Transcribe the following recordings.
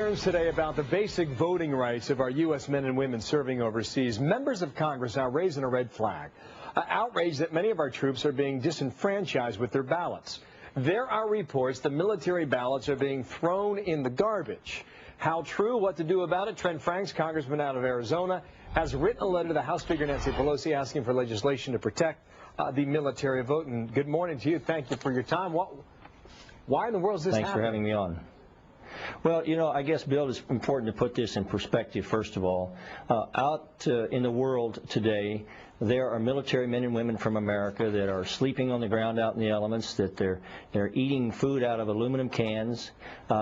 concerns today about the basic voting rights of our U.S. men and women serving overseas. Members of Congress now raising a red flag, outraged that many of our troops are being disenfranchised with their ballots. There are reports the military ballots are being thrown in the garbage. How true, what to do about it? Trent Franks, congressman out of Arizona, has written a letter to the House Speaker Nancy Pelosi asking for legislation to protect the military vote. And good morning to you. Thank you for your time. Why in the world is this happening? Thanks for having me on. Well, you know, I guess, Bill, it's important to put this in perspective, first of all. Out in the world today, there are military men and women from America that are sleeping on the ground out in the elements, that they're eating food out of aluminum cans.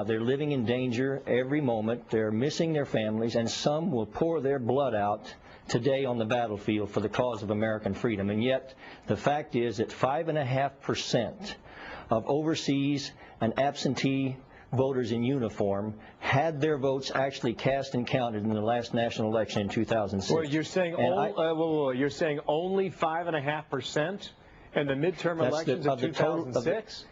They're living in danger every moment. They're missing their families, and some will pour their blood out today on the battlefield for the cause of American freedom. And yet, the fact is that 5.5% of overseas and absentee voters in uniform had their votes actually cast and counted in the last national election in 2006. Well, you're saying you're saying only 5.5% in the midterm elections of 2006?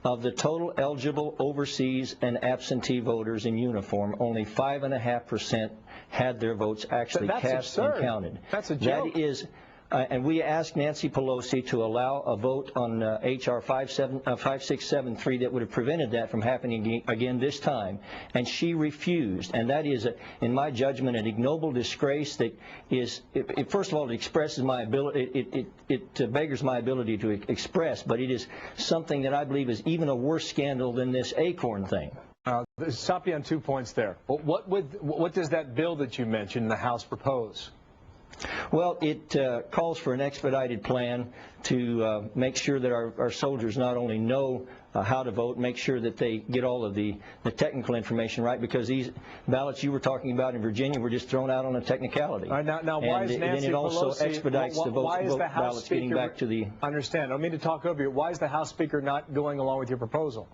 Of the total eligible overseas and absentee voters in uniform, only 5.5% had their votes actually cast and counted. That's a joke. That is. And we asked Nancy Pelosi to allow a vote on H.R. 5673 that would have prevented that from happening again this time, and she refused. And that is, in my judgment, an ignoble disgrace that is, first of all, it expresses my ability, it beggars my ability to express, but it is something that I believe is even a worse scandal than this Acorn thing. Stop you on 2 points there. What does that bill that you mentioned in the House propose? Well, it calls for an expedited plan to make sure that our soldiers not only know how to vote, make sure that they get all of the technical information right, because these ballots you were talking about in Virginia were just thrown out on a technicality. Now why is Nancy Pelosi, then it also expedites the vote ballots getting back to the... I understand. I don't mean to talk over you. Why is the House Speaker not going along with your proposal?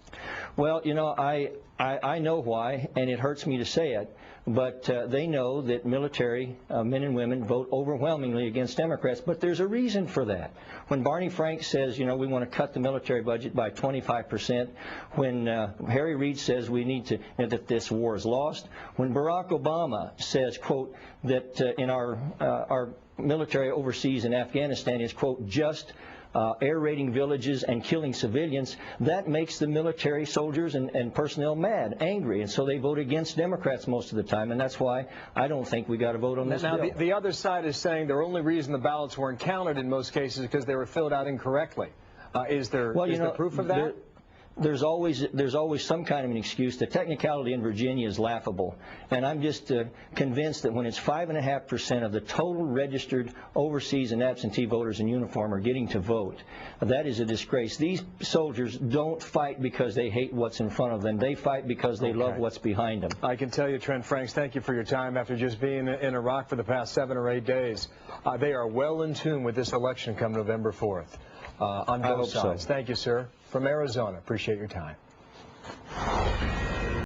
Well, you know, I know why, and it hurts me to say it, but they know that military men and women vote overwhelmingly against Democrats, but there's a reason for that. When Barney Frank says, you know, we want to cut the military budget by 25%, when Harry Reid says we need to, that this war is lost, when Barack Obama says, quote, that in our military overseas in Afghanistan is, quote, just air raiding villages and killing civilians, that makes the military soldiers and personnel mad, angry, and so they vote against Democrats most of the time, and that's why I don't think we got to vote on this bill. Now, the other side is saying the only reason the ballots weren't counted in most cases is because they were filled out incorrectly. Is there proof of that? There's always some kind of an excuse. The technicality in Virginia is laughable, and I'm just convinced that when it's 5.5% of the total registered overseas and absentee voters in uniform are getting to vote, that is a disgrace. These soldiers don't fight because they hate what's in front of them. They fight because they love what's behind them. I can tell you, Trent Franks, thank you for your time after just being in Iraq for the past 7 or 8 days. They are well in tune with this election come November 4th. On both sides. So. Thank you, sir. From Arizona, appreciate your time.